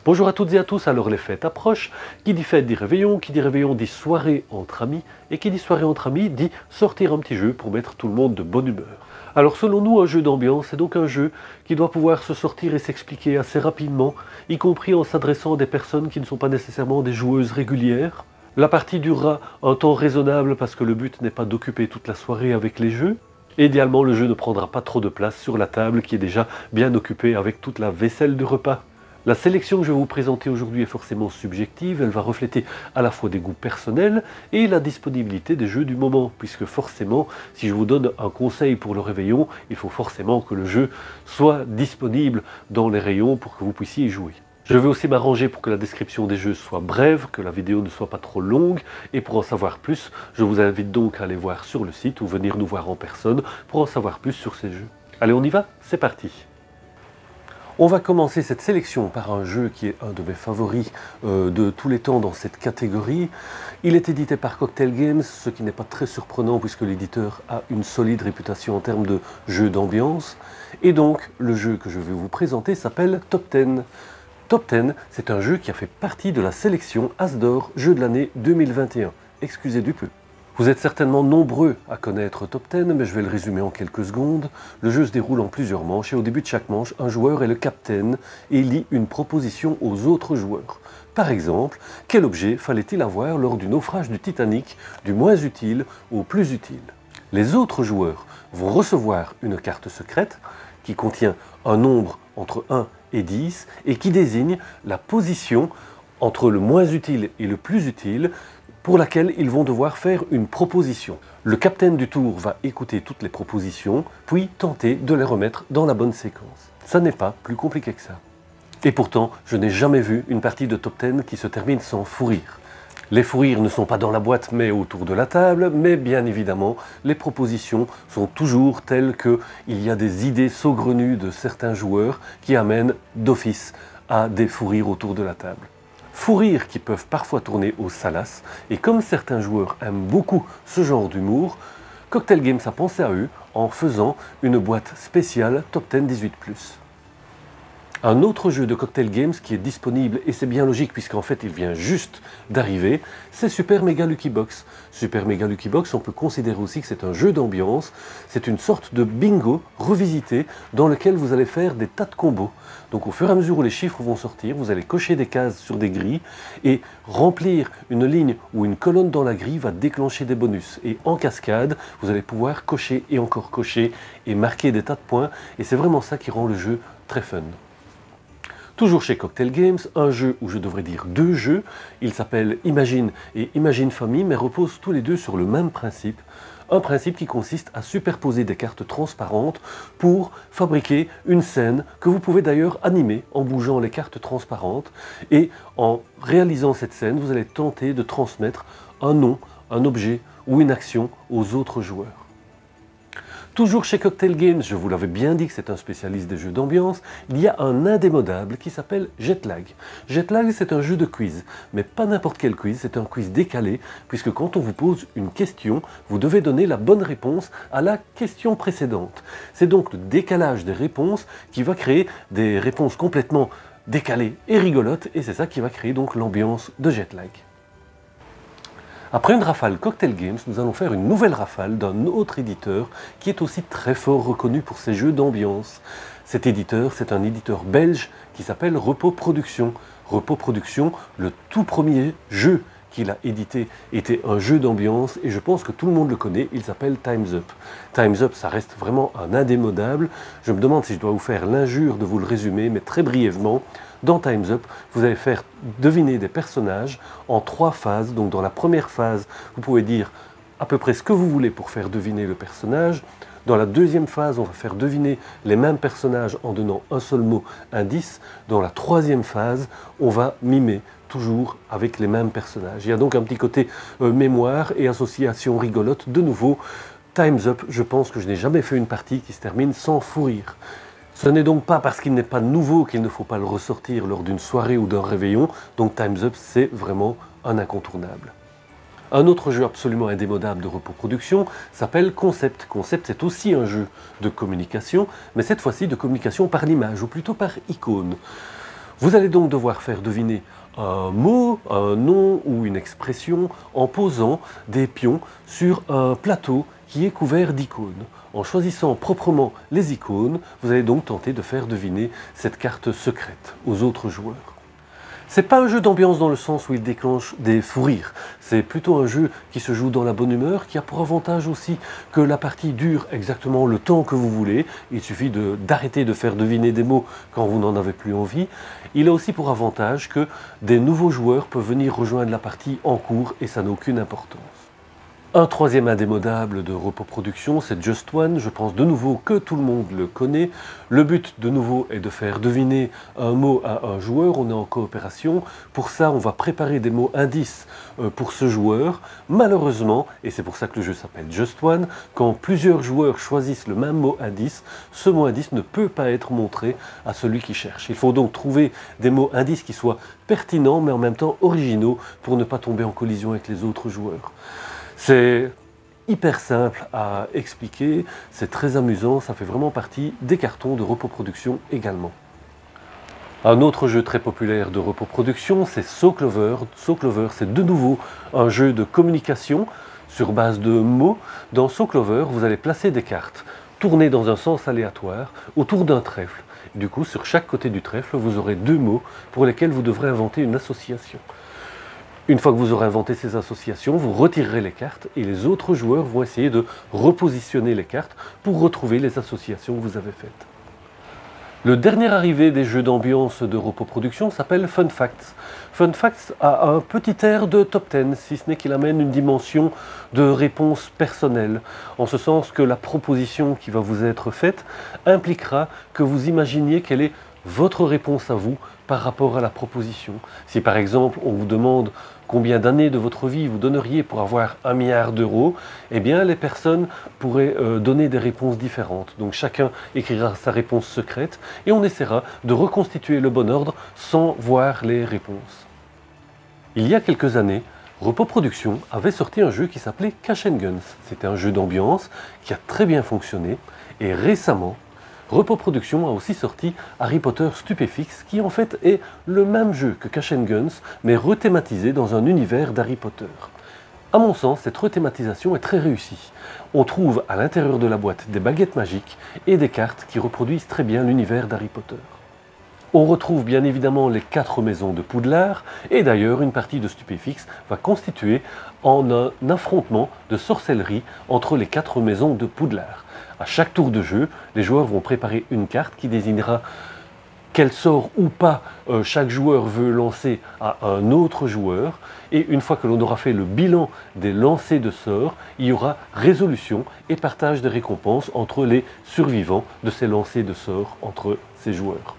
Bonjour à toutes et à tous, alors les fêtes approchent. Qui dit fête dit réveillon dit soirée entre amis, et qui dit soirée entre amis dit sortir un petit jeu pour mettre tout le monde de bonne humeur. Alors selon nous, un jeu d'ambiance, c'est donc un jeu qui doit pouvoir se sortir et s'expliquer assez rapidement, y compris en s'adressant à des personnes qui ne sont pas nécessairement des joueuses régulières. La partie durera un temps raisonnable parce que le but n'est pas d'occuper toute la soirée avec les jeux. Et idéalement, le jeu ne prendra pas trop de place sur la table qui est déjà bien occupée avec toute la vaisselle du repas. La sélection que je vais vous présenter aujourd'hui est forcément subjective, elle va refléter à la fois des goûts personnels et la disponibilité des jeux du moment, puisque forcément, si je vous donne un conseil pour le réveillon, il faut forcément que le jeu soit disponible dans les rayons pour que vous puissiez y jouer. Je vais aussi m'arranger pour que la description des jeux soit brève, que la vidéo ne soit pas trop longue, et pour en savoir plus, je vous invite donc à aller voir sur le site ou venir nous voir en personne pour en savoir plus sur ces jeux. Allez, on y va? C'est parti! On va commencer cette sélection par un jeu qui est un de mes favoris de tous les temps dans cette catégorie. Il est édité par Cocktail Games, ce qui n'est pas très surprenant puisque l'éditeur a une solide réputation en termes de jeux d'ambiance. Et donc, le jeu que je vais vous présenter s'appelle Top 10. Top 10, c'est un jeu qui a fait partie de la sélection As d'Or Jeu de l'année 2021. Excusez du peu. Vous êtes certainement nombreux à connaître Top 10, mais je vais le résumer en quelques secondes. Le jeu se déroule en plusieurs manches et au début de chaque manche, un joueur est le capitaine et il lit une proposition aux autres joueurs. Par exemple, quel objet fallait-il avoir lors du naufrage du Titanic, du moins utile au plus utile? Les autres joueurs vont recevoir une carte secrète qui contient un nombre entre 1 et 10 et qui désigne la position entre le moins utile et le plus utile pour laquelle ils vont devoir faire une proposition. Le capitaine du tour va écouter toutes les propositions, puis tenter de les remettre dans la bonne séquence. Ça n'est pas plus compliqué que ça. Et pourtant, je n'ai jamais vu une partie de Top 10 qui se termine sans fou rire. Les fous rires ne sont pas dans la boîte mais autour de la table, mais bien évidemment, les propositions sont toujours telles qu'il y a des idées saugrenues de certains joueurs qui amènent d'office à des fous rires autour de la table. Fous rires qui peuvent parfois tourner au salace, et comme certains joueurs aiment beaucoup ce genre d'humour, Cocktail Games a pensé à eux en faisant une boîte spéciale Top 10 18+. Un autre jeu de Cocktail Games qui est disponible, et c'est bien logique puisqu'en fait il vient juste d'arriver, c'est Super Mega Lucky Box. Super Mega Lucky Box, on peut considérer aussi que c'est un jeu d'ambiance, c'est une sorte de bingo revisité dans lequel vous allez faire des tas de combos. Donc au fur et à mesure où les chiffres vont sortir, vous allez cocher des cases sur des grilles et remplir une ligne ou une colonne dans la grille va déclencher des bonus. Et en cascade, vous allez pouvoir cocher et encore cocher et marquer des tas de points, et c'est vraiment ça qui rend le jeu très fun. Toujours chez Cocktail Games, un jeu, ou je devrais dire deux jeux, il s'appelle Imagine et Imagine Famille, mais reposent tous les deux sur le même principe. Un principe qui consiste à superposer des cartes transparentes pour fabriquer une scène que vous pouvez d'ailleurs animer en bougeant les cartes transparentes. Et en réalisant cette scène, vous allez tenter de transmettre un nom, un objet ou une action aux autres joueurs. Toujours chez Cocktail Games, je vous l'avais bien dit que c'est un spécialiste des jeux d'ambiance, il y a un indémodable qui s'appelle Jetlag. Jetlag, c'est un jeu de quiz, mais pas n'importe quel quiz, c'est un quiz décalé, puisque quand on vous pose une question, vous devez donner la bonne réponse à la question précédente. C'est donc le décalage des réponses qui va créer des réponses complètement décalées et rigolotes, et c'est ça qui va créer donc l'ambiance de Jetlag. Après une rafale Cocktail Games, nous allons faire une nouvelle rafale d'un autre éditeur qui est aussi très fort reconnu pour ses jeux d'ambiance. Cet éditeur, c'est un éditeur belge qui s'appelle Repos Productions. Repos Productions, le tout premier jeu qu'il a édité était un jeu d'ambiance et je pense que tout le monde le connaît, il s'appelle Time's Up. Time's Up, ça reste vraiment un indémodable. Je me demande si je dois vous faire l'injure de vous le résumer, mais très brièvement. Dans Time's Up, vous allez faire deviner des personnages en 3 phases. Donc dans la première phase, vous pouvez dire à peu près ce que vous voulez pour faire deviner le personnage. Dans la deuxième phase, on va faire deviner les mêmes personnages en donnant un seul mot indice. Dans la troisième phase, on va mimer toujours avec les mêmes personnages. Il y a donc un petit côté mémoire et association rigolote. De nouveau, Time's Up, je pense que je n'ai jamais fait une partie qui se termine sans fou rire. Ce n'est donc pas parce qu'il n'est pas nouveau qu'il ne faut pas le ressortir lors d'une soirée ou d'un réveillon, donc Time's Up c'est vraiment un incontournable. Un autre jeu absolument indémodable de Repos Productions s'appelle Concept. Concept c'est aussi un jeu de communication, mais cette fois-ci de communication par l'image, ou plutôt par icône. Vous allez donc devoir faire deviner un mot, un nom ou une expression en posant des pions sur un plateau qui est couvert d'icônes. En choisissant proprement les icônes, vous allez donc tenter de faire deviner cette carte secrète aux autres joueurs. C'est pas un jeu d'ambiance dans le sens où il déclenche des fous rires. C'est plutôt un jeu qui se joue dans la bonne humeur, qui a pour avantage aussi que la partie dure exactement le temps que vous voulez. Il suffit d'arrêter de faire deviner des mots quand vous n'en avez plus envie. Il a aussi pour avantage que des nouveaux joueurs peuvent venir rejoindre la partie en cours et ça n'a aucune importance. Un troisième indémodable de Repos Production, c'est Just One. Je pense de nouveau que tout le monde le connaît. Le but de nouveau est de faire deviner un mot à un joueur. On est en coopération. Pour ça, on va préparer des mots indices pour ce joueur. Malheureusement, et c'est pour ça que le jeu s'appelle Just One, quand plusieurs joueurs choisissent le même mot indice, ce mot indice ne peut pas être montré à celui qui cherche. Il faut donc trouver des mots indices qui soient pertinents mais en même temps originaux pour ne pas tomber en collision avec les autres joueurs. C'est hyper simple à expliquer, c'est très amusant, ça fait vraiment partie des cartons de Repos Production également. Un autre jeu très populaire de Repos Production, c'est Saw Clover. Saw Clover, c'est de nouveau un jeu de communication sur base de mots. Dans Saw Clover, vous allez placer des cartes tournées dans un sens aléatoire autour d'un trèfle. Du coup, sur chaque côté du trèfle, vous aurez deux mots pour lesquels vous devrez inventer une association. Une fois que vous aurez inventé ces associations, vous retirerez les cartes et les autres joueurs vont essayer de repositionner les cartes pour retrouver les associations que vous avez faites. Le dernier arrivé des jeux d'ambiance de Repos Production s'appelle Fun Facts. Fun Facts a un petit air de top 10, si ce n'est qu'il amène une dimension de réponse personnelle, en ce sens que la proposition qui va vous être faite impliquera que vous imaginiez quelle est votre réponse à vous par rapport à la proposition. Si par exemple on vous demande combien d'années de votre vie vous donneriez pour avoir 1 milliard d'euros, eh bien les personnes pourraient donner des réponses différentes. Donc chacun écrira sa réponse secrète et on essaiera de reconstituer le bon ordre sans voir les réponses. Il y a quelques années, Repos Production avait sorti un jeu qui s'appelait Cash & Guns. C'était un jeu d'ambiance qui a très bien fonctionné et récemment, Repos Production a aussi sorti Harry Potter Stupéfix, qui en fait est le même jeu que Cash & Guns, mais rethématisé dans un univers d'Harry Potter. À mon sens, cette rethématisation est très réussie. On trouve à l'intérieur de la boîte des baguettes magiques et des cartes qui reproduisent très bien l'univers d'Harry Potter. On retrouve bien évidemment les 4 maisons de Poudlard, et d'ailleurs une partie de Stupéfix va constituer en un affrontement de sorcellerie entre les 4 maisons de Poudlard. À chaque tour de jeu, les joueurs vont préparer une carte qui désignera quel sort ou pas chaque joueur veut lancer à un autre joueur. Et une fois que l'on aura fait le bilan des lancers de sorts, il y aura résolution et partage des récompenses entre les survivants de ces lancers de sorts entre ces joueurs.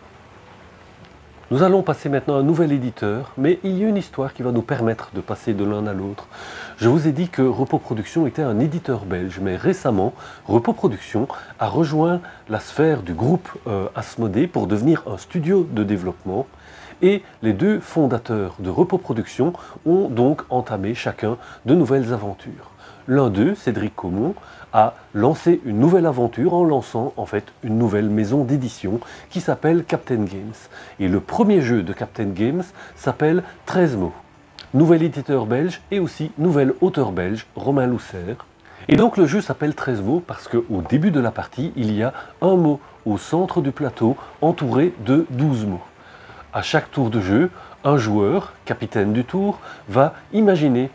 Nous allons passer maintenant à un nouvel éditeur, mais il y a une histoire qui va nous permettre de passer de l'un à l'autre. Je vous ai dit que Repos Production était un éditeur belge, mais récemment, Repos Production a rejoint la sphère du groupe Asmodée pour devenir un studio de développement. Et les 2 fondateurs de Repos Production ont donc entamé chacun de nouvelles aventures. L'un d'eux, Cédric Caumont, a lancé une nouvelle aventure en lançant en fait une nouvelle maison d'édition qui s'appelle Captain Games. Et le premier jeu de Captain Games s'appelle 13 mots. Nouvel éditeur belge et aussi nouvel auteur belge, Romain Lousser. Et donc le jeu s'appelle 13 mots parce qu'au début de la partie, il y a un mot au centre du plateau entouré de 12 mots. À chaque tour de jeu, un joueur, capitaine du tour, va imaginer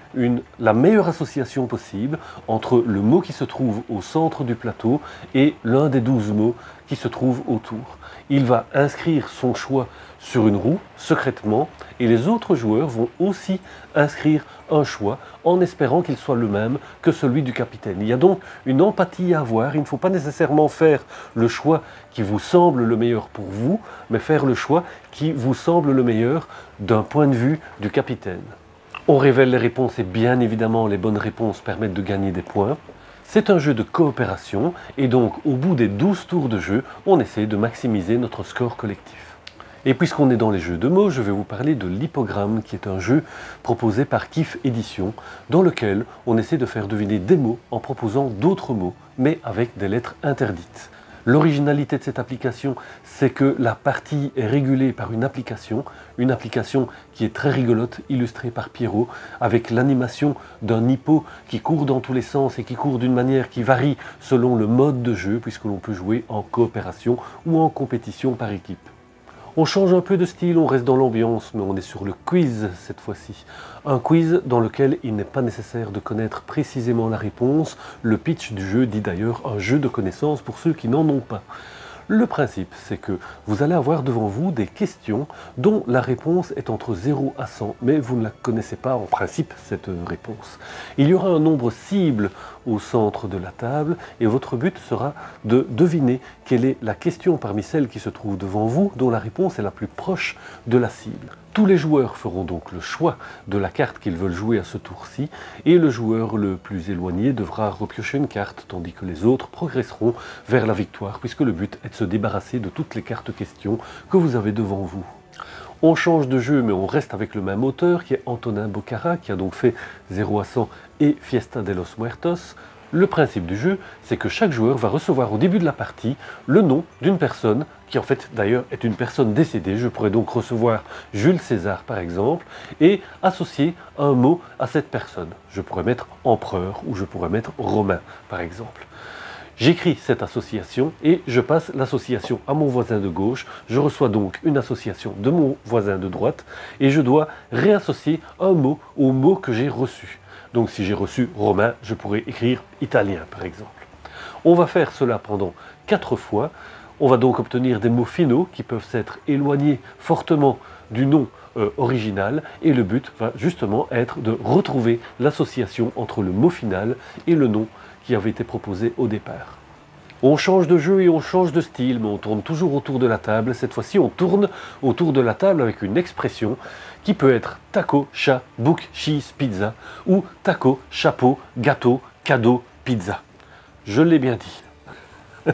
la meilleure association possible entre le mot qui se trouve au centre du plateau et l'un des 12 mots qui se trouvent autour. Il va inscrire son choix sur une roue, secrètement, et les autres joueurs vont aussi inscrire un choix en espérant qu'il soit le même que celui du capitaine. Il y a donc une empathie à avoir, il ne faut pas nécessairement faire le choix qui vous semble le meilleur pour vous, mais faire le choix qui vous semble le meilleur d'un point de vue du capitaine. On révèle les réponses et bien évidemment les bonnes réponses permettent de gagner des points. C'est un jeu de coopération et donc au bout des 12 tours de jeu, on essaie de maximiser notre score collectif. Et puisqu'on est dans les jeux de mots, je vais vous parler de l'Hippogramme, qui est un jeu proposé par Kif Édition, dans lequel on essaie de faire deviner des mots en proposant d'autres mots, mais avec des lettres interdites. L'originalité de cette application, c'est que la partie est régulée par une application qui est très rigolote, illustrée par Pierrot, avec l'animation d'un hippo qui court dans tous les sens et qui court d'une manière qui varie selon le mode de jeu, puisque l'on peut jouer en coopération ou en compétition par équipe. On change un peu de style, on reste dans l'ambiance, mais on est sur le quiz cette fois-ci. Un quiz dans lequel il n'est pas nécessaire de connaître précisément la réponse. Le pitch du jeu dit d'ailleurs un jeu de connaissances pour ceux qui n'en ont pas. Le principe, c'est que vous allez avoir devant vous des questions dont la réponse est entre 0 à 100, mais vous ne la connaissez pas en principe, cette réponse. Il y aura un nombre cible au centre de la table et votre but sera de deviner quelle est la question parmi celles qui se trouvent devant vous dont la réponse est la plus proche de la cible. Tous les joueurs feront donc le choix de la carte qu'ils veulent jouer à ce tour-ci et le joueur le plus éloigné devra repiocher une carte tandis que les autres progresseront vers la victoire puisque le but est de se débarrasser de toutes les cartes questions que vous avez devant vous. On change de jeu mais on reste avec le même auteur qui est Antonin Bocara qui a donc fait 0 à 100 et Fiesta de los Muertos. Le principe du jeu, c'est que chaque joueur va recevoir au début de la partie le nom d'une personne, qui en fait d'ailleurs est une personne décédée. Je pourrais donc recevoir Jules César par exemple, et associer un mot à cette personne. Je pourrais mettre empereur ou je pourrais mettre romain par exemple. J'écris cette association et je passe l'association à mon voisin de gauche. Je reçois donc une association de mon voisin de droite et je dois réassocier un mot au mot que j'ai reçu. Donc si j'ai reçu romain, je pourrais écrire italien par exemple. On va faire cela pendant 4 fois. On va donc obtenir des mots finaux qui peuvent s'être éloignés fortement du nom original et le but va justement être de retrouver l'association entre le mot final et le nom qui avait été proposé au départ. On change de jeu et on change de style, mais on tourne toujours autour de la table. Cette fois-ci, on tourne autour de la table avec une expression qui peut être taco, chat, book, cheese, pizza ou taco, chapeau, gâteau, cadeau, pizza. Je l'ai bien dit.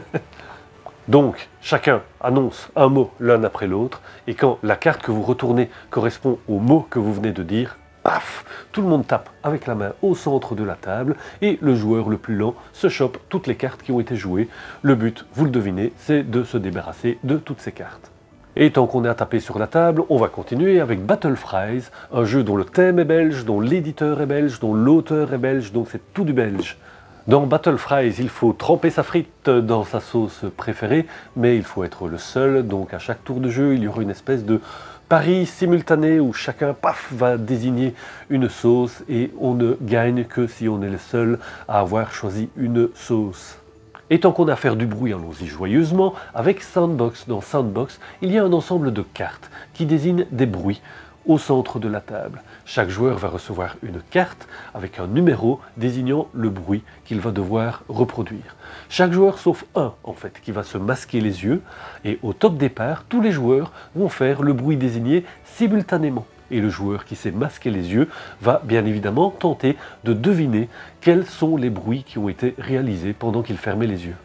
Donc, chacun annonce un mot l'un après l'autre et quand la carte que vous retournez correspond au mot que vous venez de dire, paf, tout le monde tape avec la main au centre de la table et le joueur le plus lent se chope toutes les cartes qui ont été jouées. Le but, vous le devinez, c'est de se débarrasser de toutes ces cartes. Et tant qu'on est à taper sur la table, on va continuer avec Battle Fries, un jeu dont le thème est belge, dont l'éditeur est belge, dont l'auteur est belge, donc c'est tout du belge. Dans Battle Fries, il faut tremper sa frite dans sa sauce préférée, mais il faut être le seul, donc à chaque tour de jeu, il y aura une espèce de pari simultané où chacun, paf, va désigner une sauce et on ne gagne que si on est le seul à avoir choisi une sauce. Et tant qu'on a à faire du bruit, allons-y joyeusement, avec Soundbox. Dans Soundbox, il y a un ensemble de cartes qui désignent des bruits au centre de la table. Chaque joueur va recevoir une carte avec un numéro désignant le bruit qu'il va devoir reproduire. Chaque joueur sauf un, en fait, qui va se masquer les yeux. Et au top départ, tous les joueurs vont faire le bruit désigné simultanément. Et le joueur qui s'est masqué les yeux va bien évidemment tenter de deviner quels sont les bruits qui ont été réalisés pendant qu'il fermait les yeux.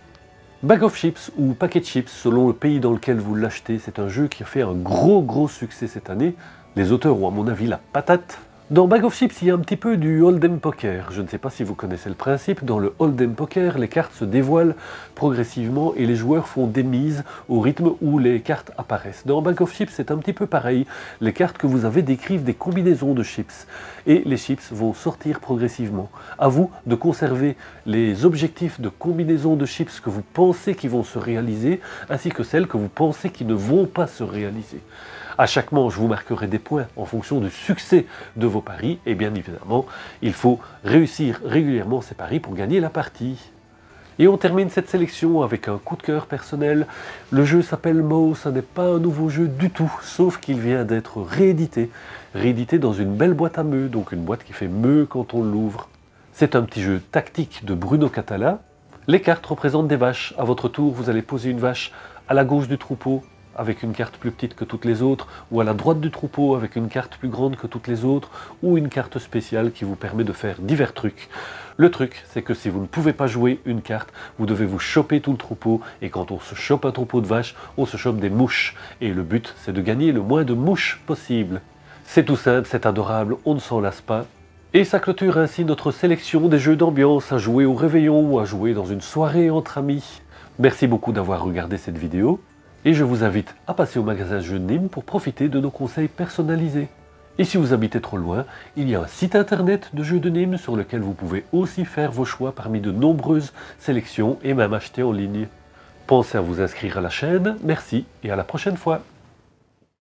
Bag of Chips ou Packet Chips, selon le pays dans lequel vous l'achetez, c'est un jeu qui a fait un gros succès cette année. Les auteurs ont à mon avis la patate. Dans Bag of Chips, il y a un petit peu du Hold'em Poker. Je ne sais pas si vous connaissez le principe. Dans le Hold'em Poker, les cartes se dévoilent progressivement et les joueurs font des mises au rythme où les cartes apparaissent. Dans Bag of Chips, c'est un petit peu pareil. Les cartes que vous avez décrivent des combinaisons de chips. Et les chips vont sortir progressivement. À vous de conserver les objectifs de combinaison de chips que vous pensez qui vont se réaliser, ainsi que celles que vous pensez qui ne vont pas se réaliser. À chaque manche, vous marquerez des points en fonction du succès de vos paris. Et bien évidemment, il faut réussir régulièrement ces paris pour gagner la partie. Et on termine cette sélection avec un coup de cœur personnel. Le jeu s'appelle Mo, ce n'est pas un nouveau jeu du tout, sauf qu'il vient d'être réédité. Réédité dans une belle boîte à meux, donc une boîte qui fait meux quand on l'ouvre. C'est un petit jeu tactique de Bruno Catala. Les cartes représentent des vaches. À votre tour, vous allez poser une vache à la gauche du troupeau, avec une carte plus petite que toutes les autres, ou à la droite du troupeau avec une carte plus grande que toutes les autres, ou une carte spéciale qui vous permet de faire divers trucs. Le truc, c'est que si vous ne pouvez pas jouer une carte, vous devez vous choper tout le troupeau, et quand on se chope un troupeau de vaches, on se chope des mouches. Et le but, c'est de gagner le moins de mouches possible. C'est tout simple, c'est adorable, on ne s'en lasse pas. Et ça clôture ainsi notre sélection des jeux d'ambiance à jouer au réveillon ou à jouer dans une soirée entre amis. Merci beaucoup d'avoir regardé cette vidéo et je vous invite à passer au magasin Jeux de Nîmes pour profiter de nos conseils personnalisés. Et si vous habitez trop loin, il y a un site internet de Jeux de Nîmes sur lequel vous pouvez aussi faire vos choix parmi de nombreuses sélections et même acheter en ligne. Pensez à vous inscrire à la chaîne, merci et à la prochaine fois.